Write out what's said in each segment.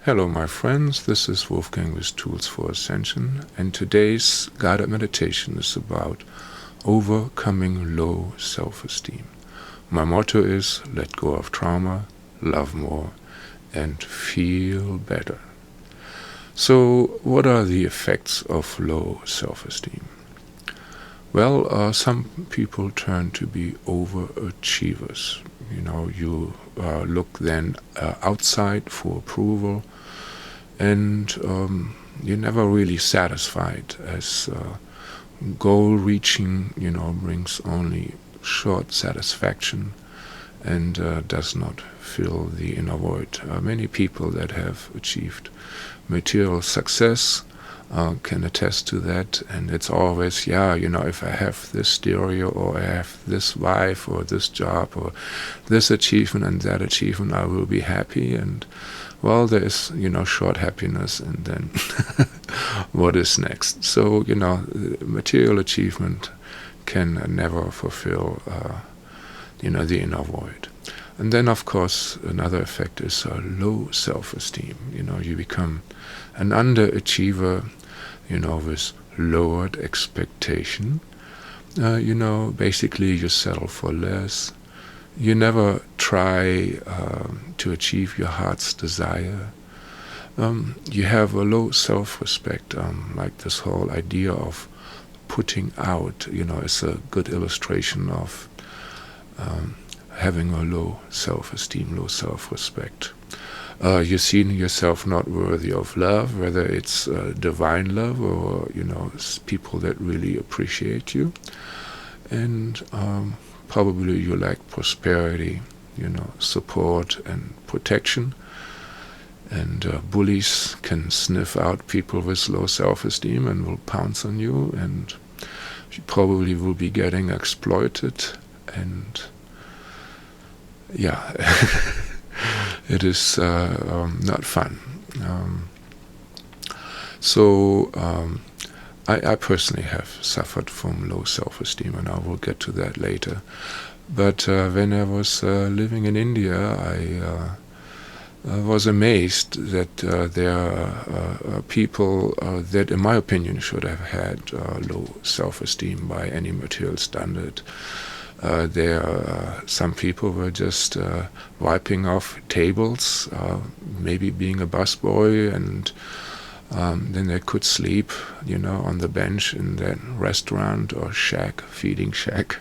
Hello my friends, this is Wolfgang with Tools for Ascension, and today's guided meditation is about overcoming low self-esteem. My motto is let go of trauma, love more, and feel better. So what are the effects of low self-esteem? Well, some people turn to be overachievers. You look then outside for approval, and you're never really satisfied, as goal reaching, brings only short satisfaction and does not fill the inner void. Many people that have achieved material success can attest to that, and it's always, if I have this stereo, or I have this wife, or this job, or this achievement and that achievement, I will be happy. And well, there is, short happiness, and then what is next? So, material achievement can never fulfill, the inner void. And then, of course, another effect is low self-esteem. You become an underachiever, with lowered expectation. Basically you settle for less. You never try to achieve your heart's desire. You have a low self-respect, like this whole idea of putting out, is a good illustration of having a low self-esteem, low self-respect. You see yourself not worthy of love, whether it's divine love or, people that really appreciate you. And probably you lack prosperity, support and protection. And bullies can sniff out people with low self-esteem and will pounce on you, and you probably will be getting exploited. And yeah, it is not fun. I personally have suffered from low self-esteem, and I will get to that later. But when I was living in India, I was amazed that there are people that, in my opinion, should have had low self-esteem by any material standard. Some people were just wiping off tables, maybe being a busboy, and then they could sleep, on the bench in that restaurant or shack, feeding shack.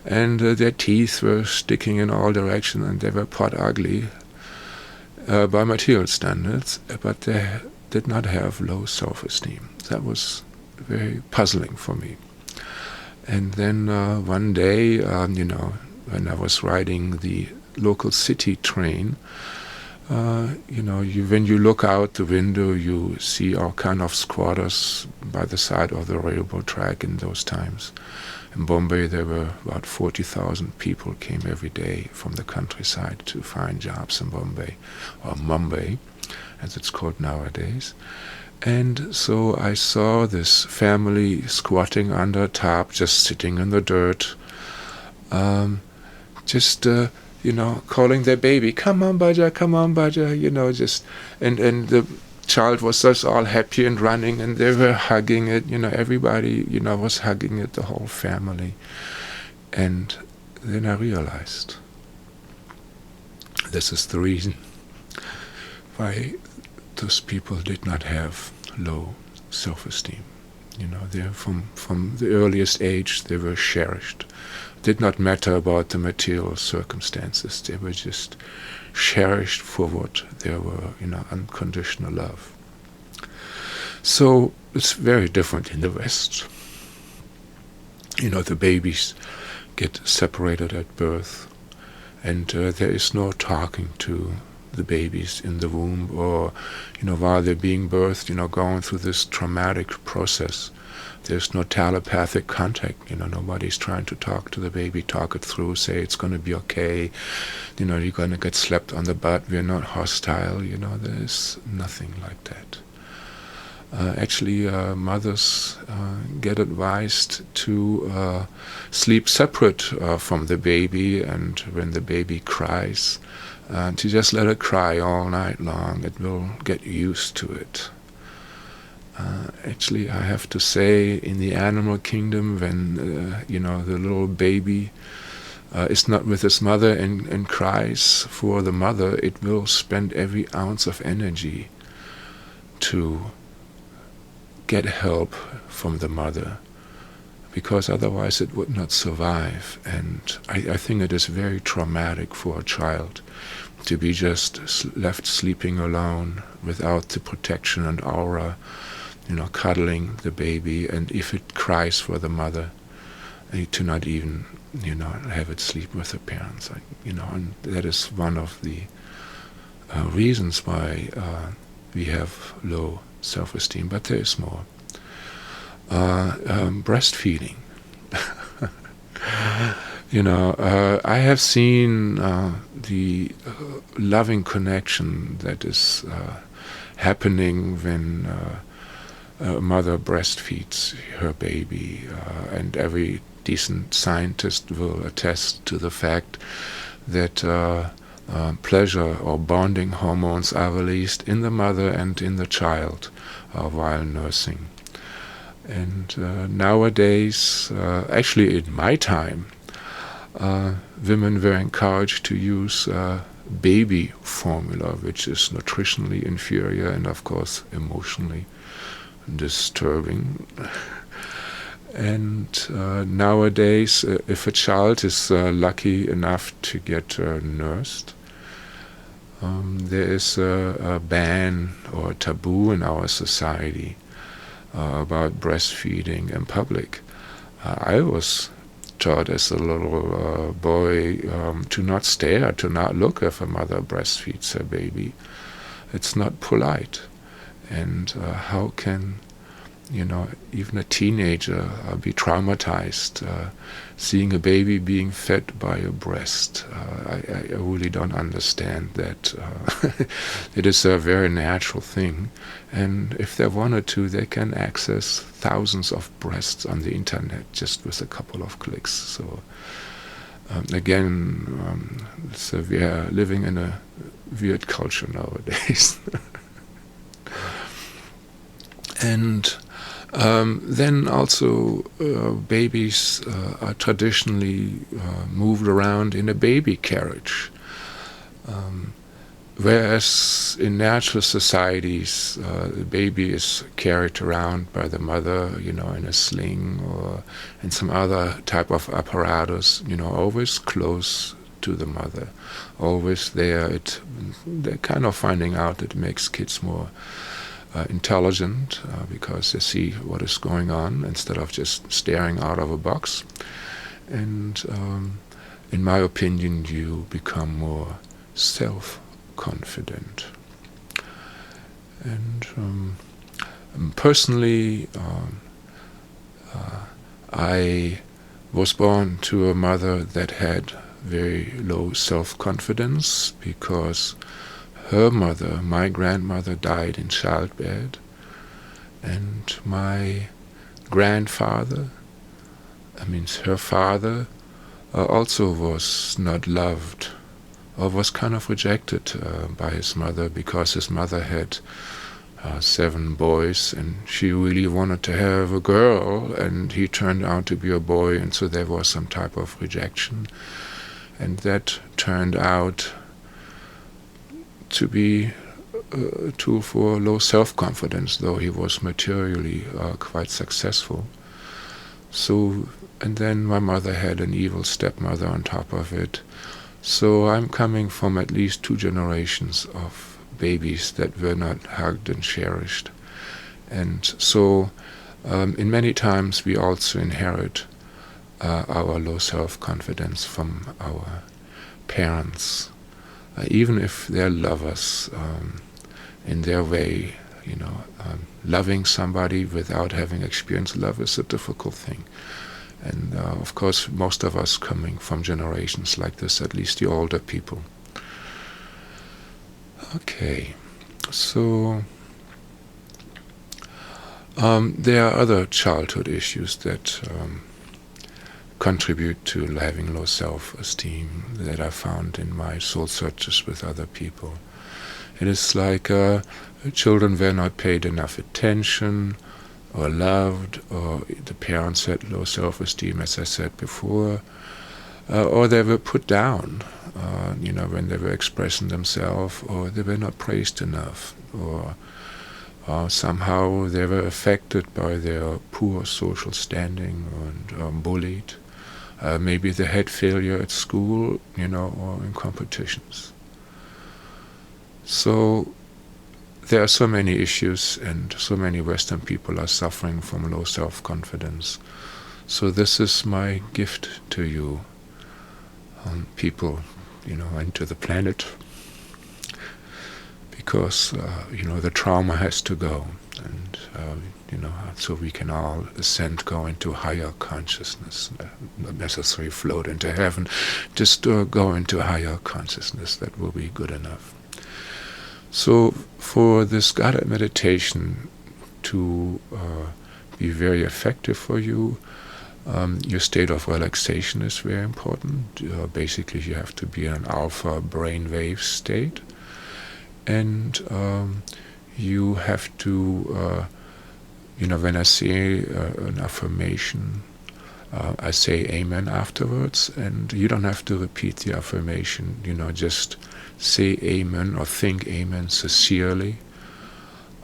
And their teeth were sticking in all directions, and they were pot ugly by material standards, but they did not have low self-esteem. That was very puzzling for me. And then one day, when I was riding the local city train, when you look out the window, you see all kind of squatters by the side of the railroad track in those times. In Bombay, there were about 40,000 people came every day from the countryside to find jobs in Bombay, or Mumbai, as it's called nowadays. And so I saw this family squatting under a tarp, just sitting in the dirt, calling their baby, "Come on, Baja, come on, Baja," and the child was just all happy and running, and they were hugging it, everybody, was hugging it, the whole family. And then I realized this is the reason why those people did not have low self-esteem. They're from the earliest age, they were cherished. It did not matter about the material circumstances. They were just cherished for what they were, unconditional love. So it's very different in the West. The babies get separated at birth, and there is no talking to the babies in the womb, or while they're being birthed, going through this traumatic process. There's no telepathic contact. Nobody's trying to talk to the baby, talk it through, say it's going to be okay. You're going to get slapped on the butt. We're not hostile. There's nothing like that. Actually, mothers get advised to sleep separate from the baby, and when the baby cries, to just let it cry all night long. It will get used to it. Actually, I have to say, in the animal kingdom, when the little baby is not with his mother and cries for the mother, it will spend every ounce of energy to get help from the mother, because otherwise it would not survive. And I think it is very traumatic for a child to be just left sleeping alone without the protection and aura, cuddling the baby, and if it cries for the mother, to not even, have it sleep with the parents. And that is one of the reasons why we have low self-esteem. But there is more. Breastfeeding. I have seen the loving connection that is happening when a mother breastfeeds her baby, and every decent scientist will attest to the fact that pleasure or bonding hormones are released in the mother and in the child while nursing. And nowadays, actually in my time, women were encouraged to use baby formula, which is nutritionally inferior and of course emotionally disturbing. And nowadays, if a child is lucky enough to get nursed, there is a ban or a taboo in our society about breastfeeding in public. I was taught as a little boy to not stare, to not look if a mother breastfeeds her baby. It's not polite. And how can even a teenager be traumatized seeing a baby being fed by a breast? I really don't understand that. It is a very natural thing, and if they wanted to, they can access thousands of breasts on the internet just with a couple of clicks. So again, so we are living in a weird culture nowadays. And then also babies are traditionally moved around in a baby carriage, whereas in natural societies the baby is carried around by the mother, in a sling or in some other type of apparatus, always close to the mother, always there. They're kind of finding out it makes kids more intelligent because they see what is going on instead of just staring out of a box. And in my opinion, you become more self-confident. And personally, I was born to a mother that had very low self-confidence because her mother, my grandmother, died in childbed, and my grandfather, her father, also was not loved, or was kind of rejected by his mother, because his mother had 7 boys, and she really wanted to have a girl, and he turned out to be a boy, and so there was some type of rejection, and that turned out to be a tool for low self-confidence, though he was materially quite successful. So, and then my mother had an evil stepmother on top of it. So I'm coming from at least 2 generations of babies that were not hugged and cherished. And so in many times we also inherit our low self-confidence from our parents, even if they're lovers in their way, loving somebody without having experienced love is a difficult thing. And of course, most of us coming from generations like this, at least the older people. Okay, so there are other childhood issues that contribute to having low self-esteem that I found in my soul searches with other people. It is like children were not paid enough attention or loved, or the parents had low self-esteem, as I said before, or they were put down, when they were expressing themselves, or they were not praised enough, or somehow they were affected by their poor social standing and bullied. Maybe they had failure at school, or in competitions. So there are so many issues, and so many Western people are suffering from low self-confidence. So this is my gift to you, people, and to the planet, because the trauma has to go, and so we can all ascend, go into higher consciousness, not necessarily float into heaven, just go into higher consciousness. That will be good enough. So for this guided meditation to be very effective for you, your state of relaxation is very important. Basically, you have to be in an alpha brainwave state, and you have to, when I say an affirmation, I say amen afterwards, and you don't have to repeat the affirmation, just say amen or think amen sincerely.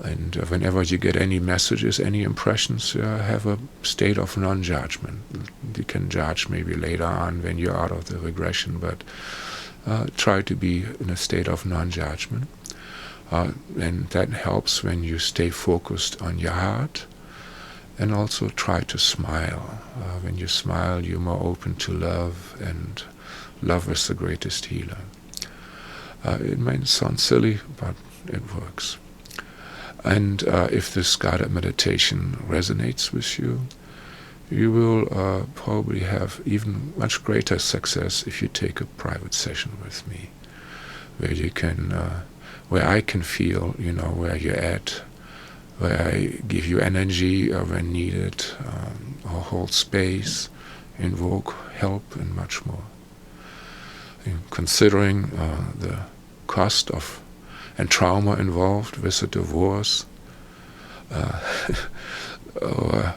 And whenever you get any messages, any impressions, have a state of non-judgment. You can judge maybe later on when you're out of the regression, but try to be in a state of non-judgment. And that helps when you stay focused on your heart, and also try to smile. When you smile, you're more open to love, and love is the greatest healer. It may sound silly, but it works. And if this guided meditation resonates with you, you will probably have even much greater success if you take a private session with me, where you can, where I can feel, where you're at, where I give you energy when needed, or hold space, invoke help, and much more. Considering the cost of and trauma involved with a divorce, or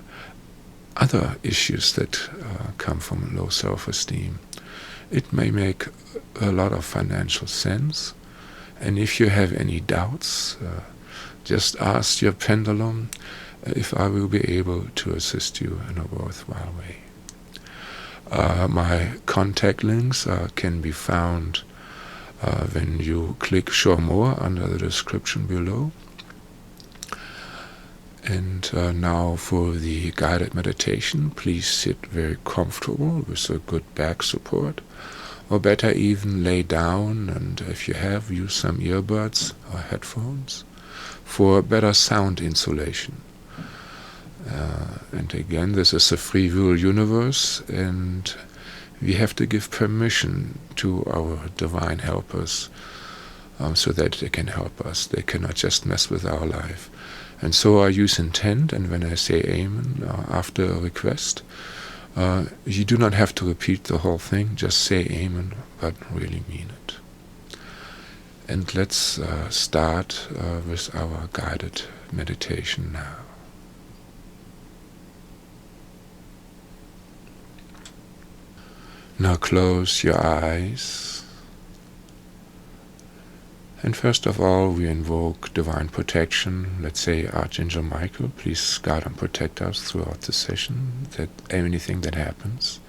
other issues that come from low self-esteem, it may make a lot of financial sense. And if you have any doubts, just ask your pendulum if I will be able to assist you in a worthwhile way. My contact links can be found when you click Show More under the description below. And now for the guided meditation, please sit very comfortable with a good back support, or better even lay down, and if you have, use some earbuds or headphones for better sound insulation. And again, this is a free will universe, and we have to give permission to our divine helpers so that they can help us. They cannot just mess with our life. And so I use intent, and when I say amen after a request, you do not have to repeat the whole thing, just say amen, but really mean it. And let's start with our guided meditation now. Now close your eyes, and first of all we invoke divine protection. Let's say Archangel Michael, please guide and protect us throughout the session, that anything that happens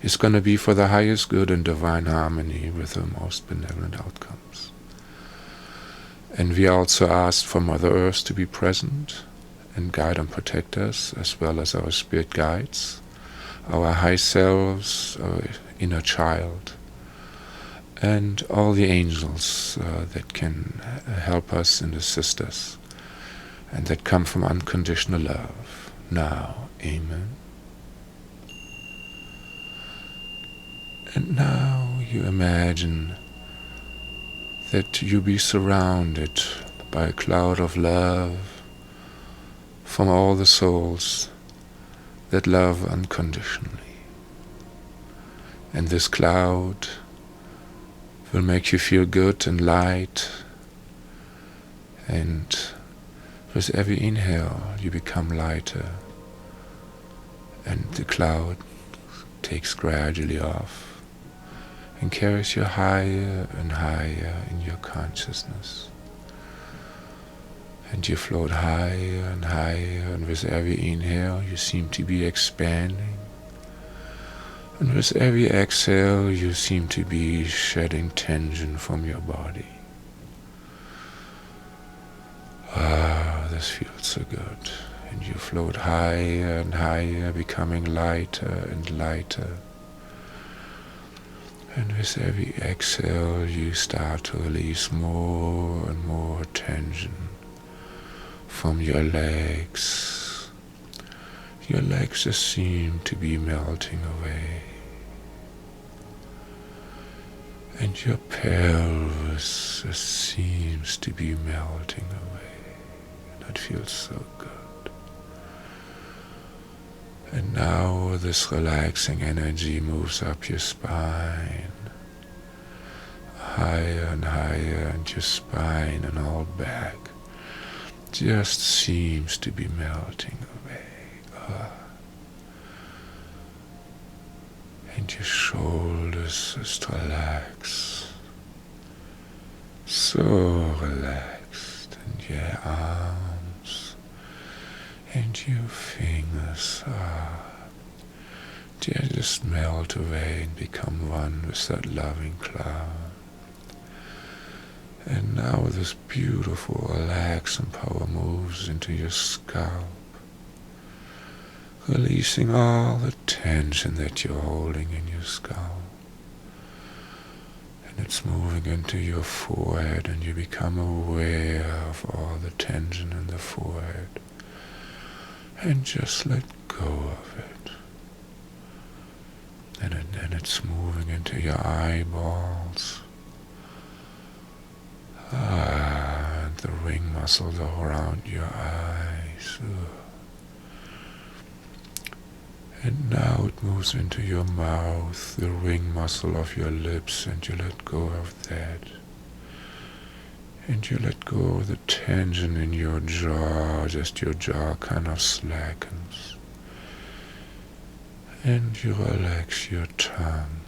is going to be for the highest good and divine harmony with the most benevolent outcomes. And we also ask for Mother Earth to be present and guide and protect us, as well as our spirit guides, our high selves, our inner child, and all the angels that can help us and assist us, and that come from unconditional love. Now, Amen. And now you imagine that you be surrounded by a cloud of love from all the souls that love unconditionally. And this cloud will make you feel good and light, and with every inhale you become lighter, and the cloud takes gradually off and carries you higher and higher in your consciousness. And you float higher and higher, and with every inhale you seem to be expanding. And with every exhale you seem to be shedding tension from your body. Ah, this feels so good. And you float higher and higher, becoming lighter and lighter. And with every exhale you start to release more and more tension from your legs. Your legs just seem to be melting away. And your pelvis just seems to be melting away. And it feels so good. And now this relaxing energy moves up your spine, higher and higher, and your spine and all back just seems to be melting away. And your shoulders just relax, so relaxed, and your arms and your fingers they just melt away and become one with that loving cloud. And now this beautiful relaxing power moves into your scalp, releasing all the tension that you're holding in your scalp. And it's moving into your forehead, and you become aware of all the tension in the forehead. And just let go of it. And then it's moving into your eyeballs. And the ring muscles around your eyes. And now it moves into your mouth, the ring muscle of your lips, and you let go of that. And you let go of the tension in your jaw, just your jaw kind of slackens. And you relax your tongue.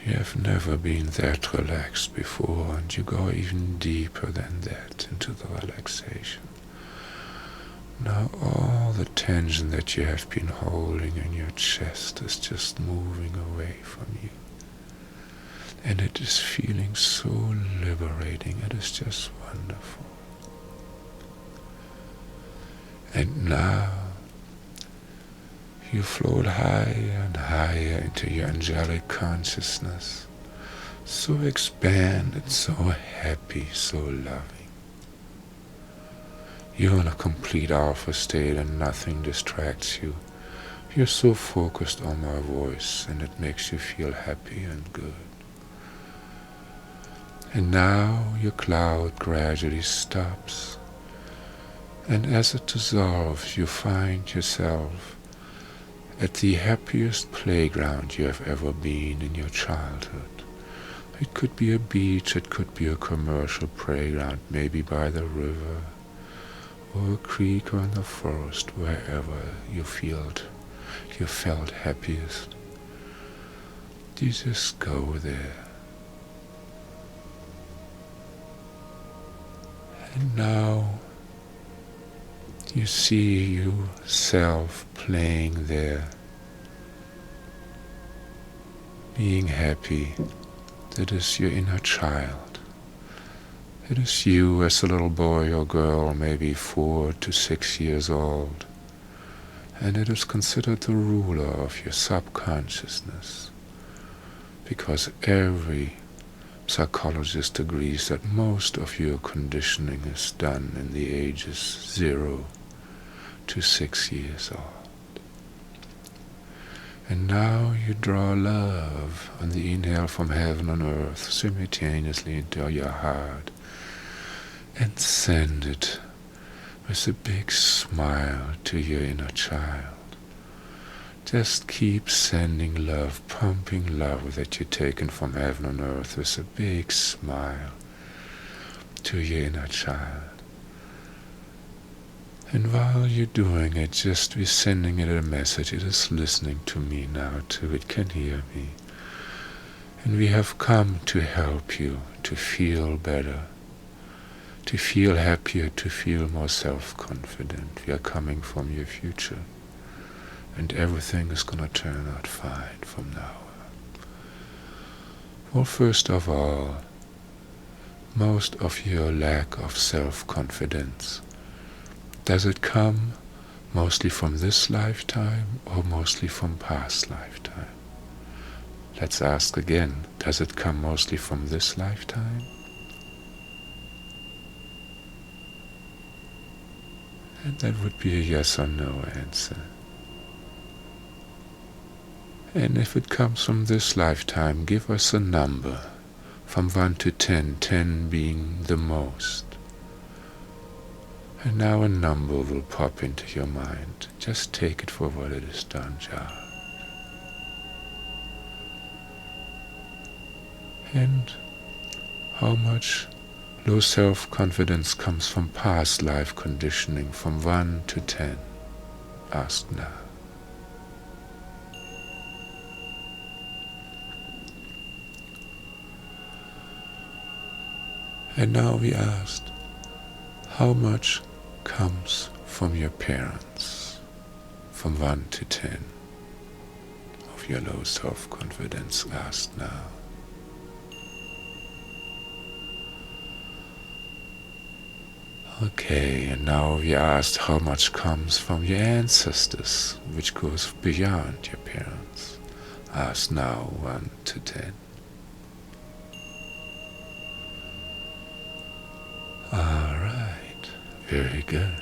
You have never been that relaxed before, and you go even deeper than that into the relaxation. Now all the tension that you have been holding in your chest is just moving away from you. And it is feeling so liberating. It is just wonderful. And now you float higher and higher into your angelic consciousness, so expanded, so happy, so loving. You're in a complete alpha state and nothing distracts you. You're so focused on my voice, and it makes you feel happy and good. And now your cloud gradually stops, and as it dissolves, you find yourself at the happiest playground you have ever been in your childhood. It could be a beach, it could be a commercial playground, maybe by the river, or a creek, or in the forest, wherever you felt happiest. You just go there. And now you see yourself playing there, being happy. That is your inner child. It is you as a little boy or girl, maybe 4 to 6 years old, and it is considered the ruler of your subconsciousness, because every psychologist agrees that most of your conditioning is done in the ages 0 to 6 years old. And now you draw love on the inhale from heaven and earth simultaneously into your heart and send it with a big smile to your inner child. Just keep sending love, pumping love that you're taking from heaven and earth with a big smile to your inner child. And while you're doing it, just be sending it a message. It is listening to me now too. It can hear me. And we have come to help you to feel better, to feel happier, to feel more self-confident. We are coming from your future. And everything is going to turn out fine from now on. Well, first of all, most of your lack of self-confidence, does it come mostly from this lifetime or mostly from past lifetime? Let's ask again, does it come mostly from this lifetime? And that would be a yes or no answer. And if it comes from this lifetime, give us a number from 1 to 10, 10 being the most. And now a number will pop into your mind. Just take it for what it is done, Jah. And how much low self-confidence comes from past life conditioning from 1 to 10? Ask now. And now we asked, how much comes from your parents, from 1 to 10 of your low self-confidence? Ask now. Okay, and now we asked how much comes from your ancestors, which goes beyond your parents. Ask now 1 to 10. Alright, very good.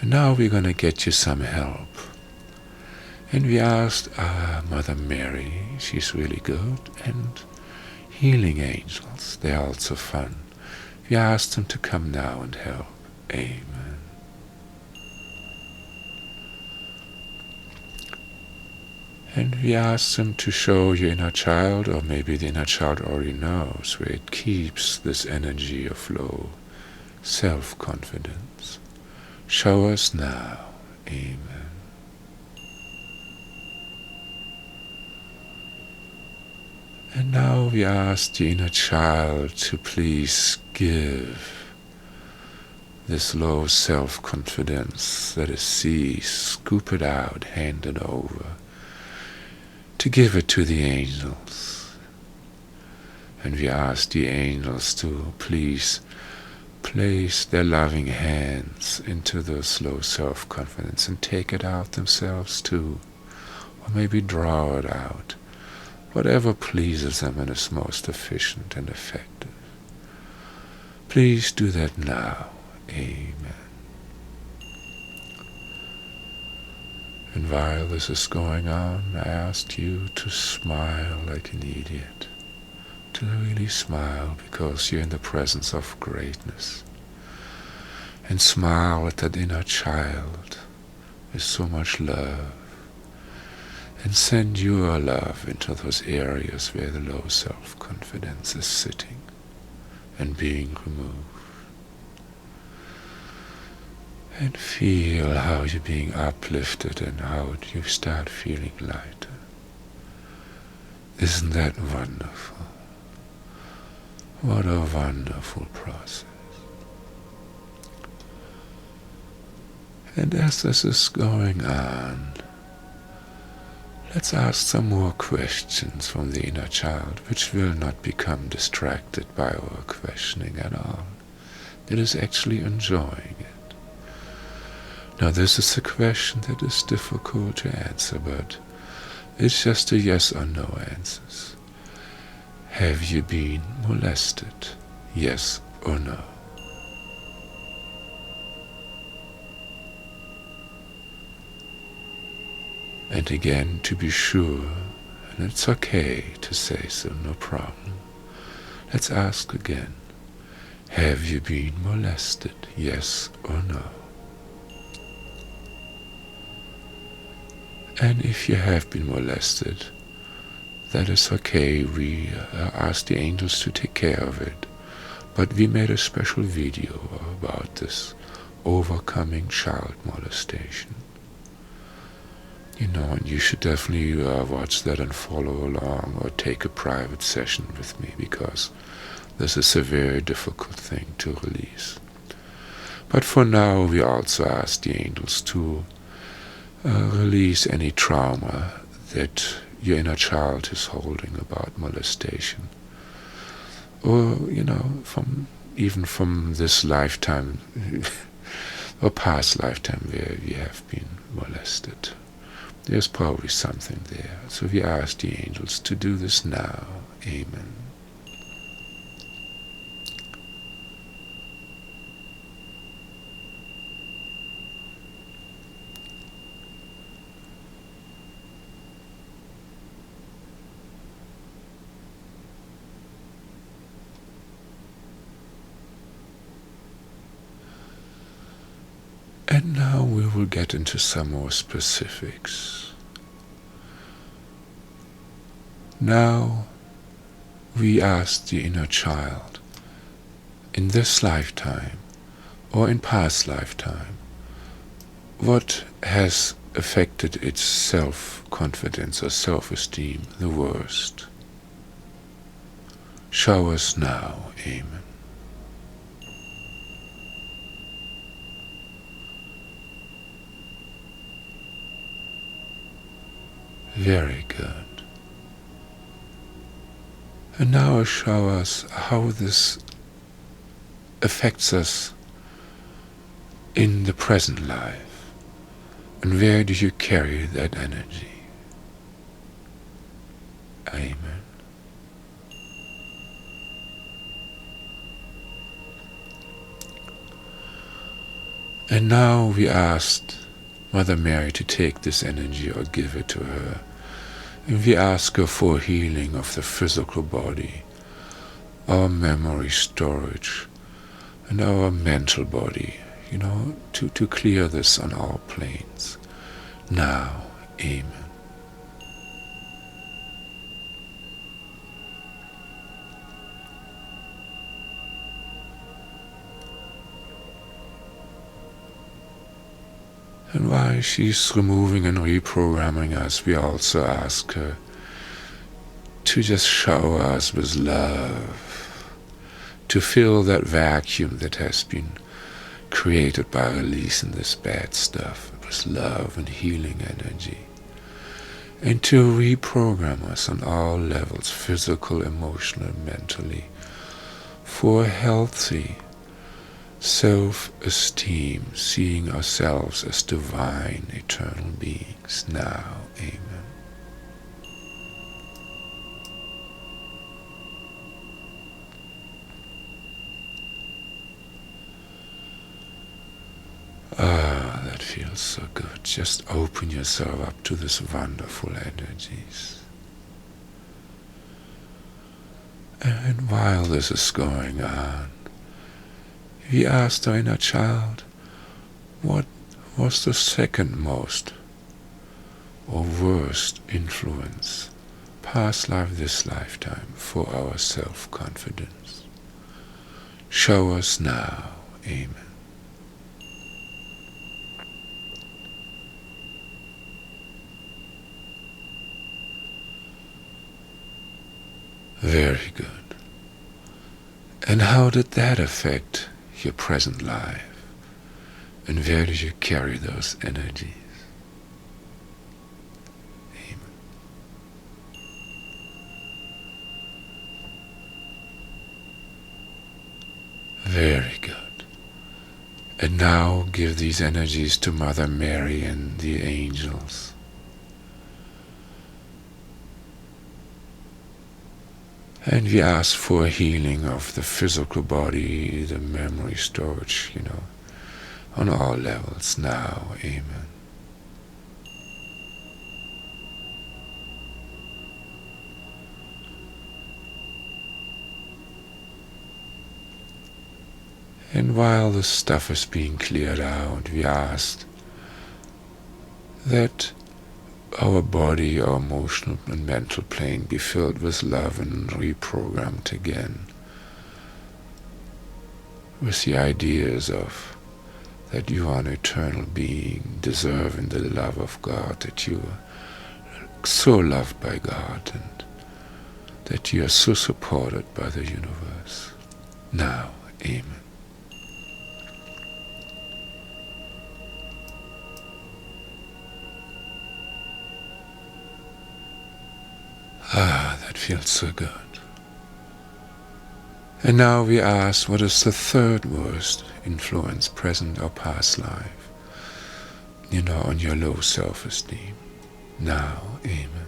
And now we're going to get you some help. And we asked Mother Mary, she's really good, and healing angels, they're also fun. We asked them to come now and help. Amen. And we asked them to show your inner child, or maybe the inner child already knows, where it keeps this energy of low self-confidence. Show us now. Amen. And now we ask the inner child to please give this low self-confidence that is seized, scoop it out, hand it over, to give it to the angels. And we ask the angels to please place their loving hands into this low self-confidence and take it out themselves too, or maybe draw it out, whatever pleases them and is most efficient and effective. Please do that now. Amen. And while this is going on, I asked you to smile like an idiot, to really smile because you're in the presence of greatness. And smile at that inner child with so much love. And send your love into those areas where the low self-confidence is sitting and being removed. And feel how you're being uplifted and how you start feeling lighter. Isn't that wonderful? What a wonderful process. And as this is going on, let's ask some more questions from the inner child, which will not become distracted by our questioning at all. It is actually enjoying it. Now this is a question that is difficult to answer, but it's just a yes or no answers. Have you been molested? Yes or no? And again, to be sure, and it's okay to say so, no problem. Let's ask again. Have you been molested? Yes or no? And if you have been molested, that is okay. We ask the angels to take care of it. But we made a special video about this overcoming child molestation. And you should definitely watch that and follow along, or take a private session with me, because this is a very difficult thing to release. But for now, we also ask the angels to release any trauma that your inner child is holding about molestation. Or, even from this lifetime, or past lifetime where we have been molested. There's probably something there. So we ask the angels to do this now. Amen. And now we will get into some more specifics. Now we ask the inner child, in this lifetime or in past lifetime, what has affected its self-confidence or self-esteem the worst? Show us now. Amen. Very good. And now show us how this affects us in the present life. And where do you carry that energy? Amen. And now we asked Mother Mary to take this energy or give it to her. And we ask her for healing of the physical body, our memory storage, and our mental body, to clear this on all planes. Now, amen. And while she's removing and reprogramming us, we also ask her to just shower us with love, to fill that vacuum that has been created by releasing this bad stuff with love and healing energy, and to reprogram us on all levels, physical, emotional, mentally, for a healthy self-esteem, seeing ourselves as divine, eternal beings. Now, amen. Ah, that feels so good. Just open yourself up to this wonderful energies. And while this is going on, we asked our inner child, what was the second most or worst influence, past life, this lifetime, for our self-confidence? Show us now. Amen. Very good. And how did that affect your present life? And where do you carry those energies? Amen. Very good. And now give these energies to Mother Mary and the angels. And we ask for healing of the physical body, the memory storage, on all levels now. Amen. And while the stuff is being cleared out, we ask that our body, our emotional and mental plane be filled with love and reprogrammed again with the ideas of that you are an eternal being, deserving the love of God, that you are so loved by God, and that you are so supported by the universe. Now, amen. That feels so good. And now we ask, what is the third worst influence, present or past life, on your low self-esteem? Now, amen.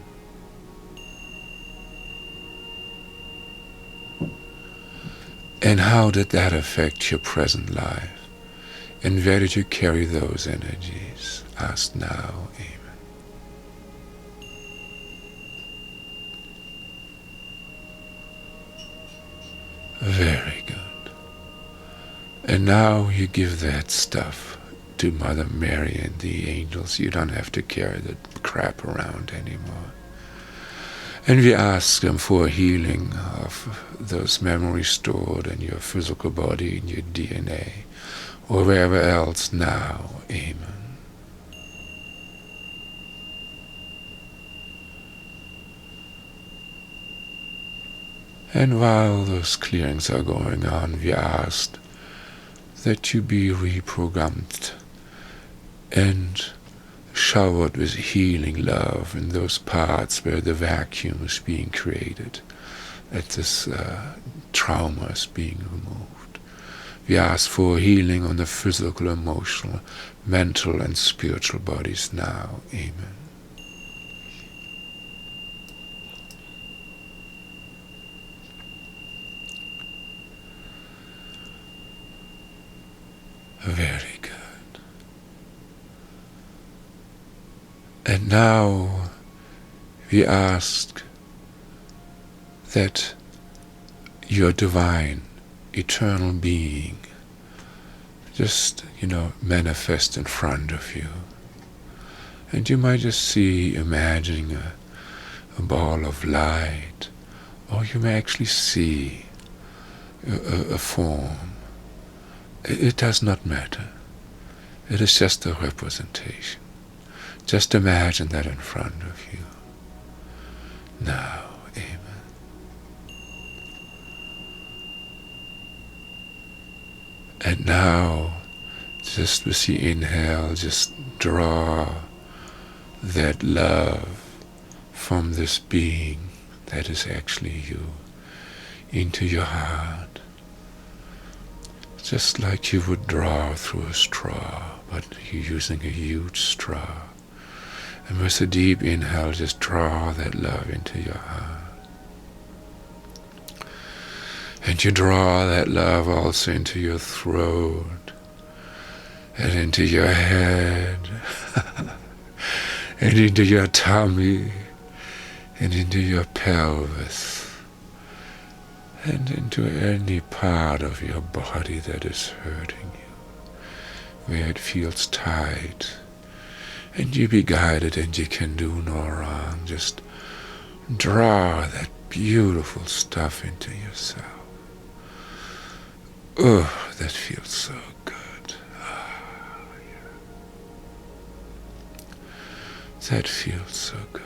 And how did that affect your present life? And where did you carry those energies? Ask now, amen. Very good. And now you give that stuff to Mother Mary and the angels. You don't have to carry the crap around anymore. And we ask them for healing of those memories stored in your physical body, in your DNA, or wherever else now. Amen. And while those clearings are going on, we ask that you be reprogrammed and showered with healing love in those parts where the vacuum is being created, that this trauma is being removed. We ask for healing on the physical, emotional, mental, and spiritual bodies now. Amen. Very good. And now we ask that your divine, eternal being just, manifest in front of you. And you might just imagining a ball of light, or you may actually see a form. It does not matter. It is just a representation. Just imagine that in front of you. Now, amen. And now, just with the inhale, just draw that love from this being that is actually you into your heart. Just like you would draw through a straw, but you're using a huge straw. And with a deep inhale, just draw that love into your heart. And you draw that love also into your throat, and into your head, and into your tummy, and into your pelvis, and into any part of your body that is hurting you, where it feels tight. And you be guided, and you can do no wrong. Just draw that beautiful stuff into yourself. Oh, that feels so good. That feels so good.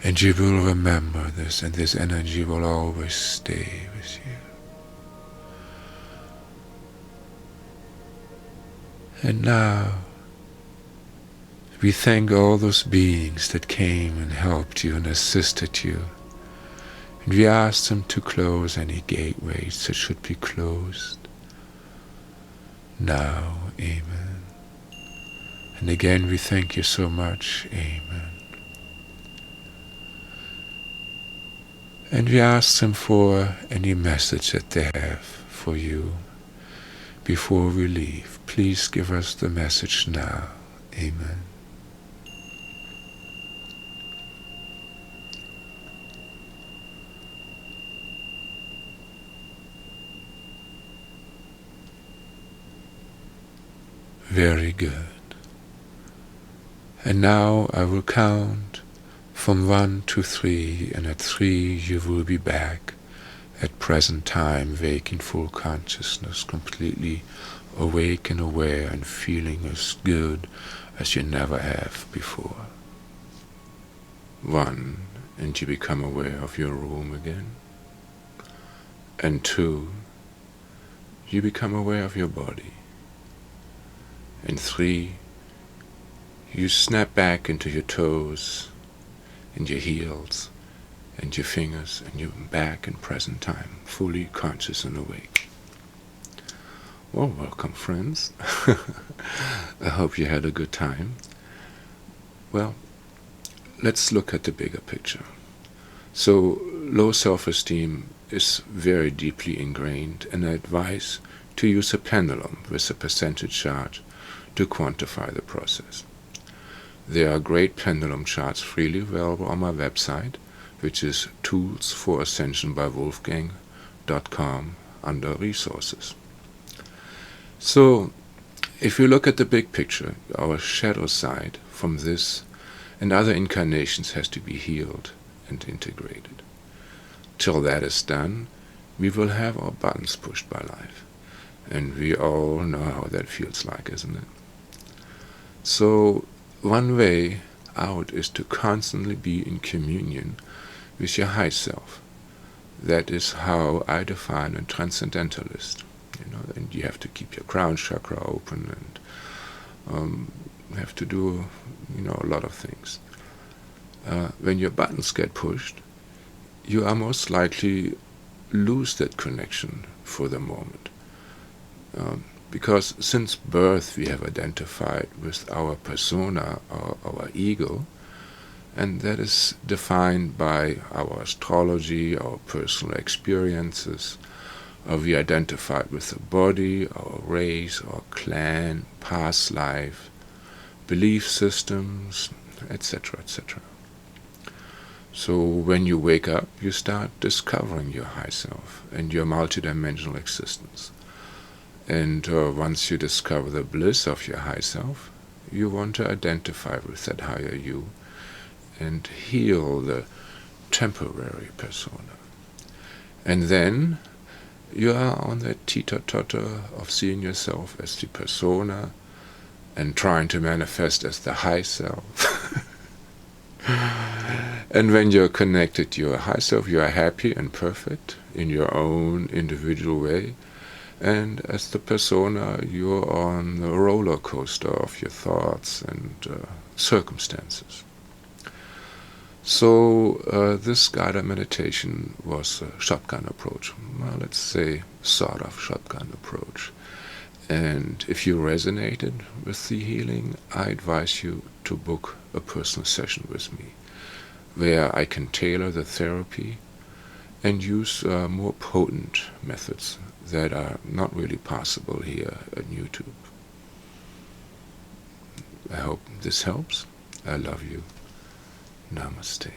And you will remember this, and this energy will always stay with you. And now, we thank all those beings that came and helped you and assisted you. And we ask them to close any gateways that should be closed. now. Amen. And again, we thank you so much. Amen. And we ask them for any message that they have for you before we leave. Please give us the message now. Amen. Very good. And now I will count from 1 to 3, and at 3 you will be back at present time, awake in full consciousness, completely awake and aware and feeling as good as you never have before. 1, and you become aware of your room again. And 2, you become aware of your body. And 3, you snap back into your toes and your heels and your fingers, and you're back in present time, fully conscious and awake. Well, welcome, friends. I hope you had a good time. Well, let's look at the bigger picture. So, low self-esteem is very deeply ingrained, and I advise to use a pendulum with a percentage chart to quantify the process. There are great pendulum charts freely available on my website, which is toolsforascensionbywolfgang.com under resources. So, if you look at the big picture, our shadow side from this and other incarnations has to be healed and integrated. Till that is done, we will have our buttons pushed by life. And we all know how that feels like, isn't it? So, one way out is to constantly be in communion with your high self. That is how I define a transcendentalist. And you have to keep your crown chakra open, and have to do, a lot of things. When your buttons get pushed, you are most likely lose that connection for the moment. Because since birth we have identified with our persona, or our ego, and that is defined by our astrology, our personal experiences. We identified with the body, our race, our clan, past life, belief systems, etc., etc. So when you wake up, you start discovering your high self and your multidimensional existence. And once you discover the bliss of your high self, you want to identify with that higher you and heal the temporary persona. And then you are on that teeter-totter of seeing yourself as the persona and trying to manifest as the high self. And when you're connected to your high self, you are happy and perfect in your own individual way. And as the persona, you're on the roller coaster of your thoughts and circumstances. So this guided meditation was a shotgun approach. Well, let's say sort of shotgun approach. And if you resonated with the healing, I advise you to book a personal session with me, where I can tailor the therapy and use more potent methods that are not really possible here on YouTube. I hope this helps. I love you. Namaste.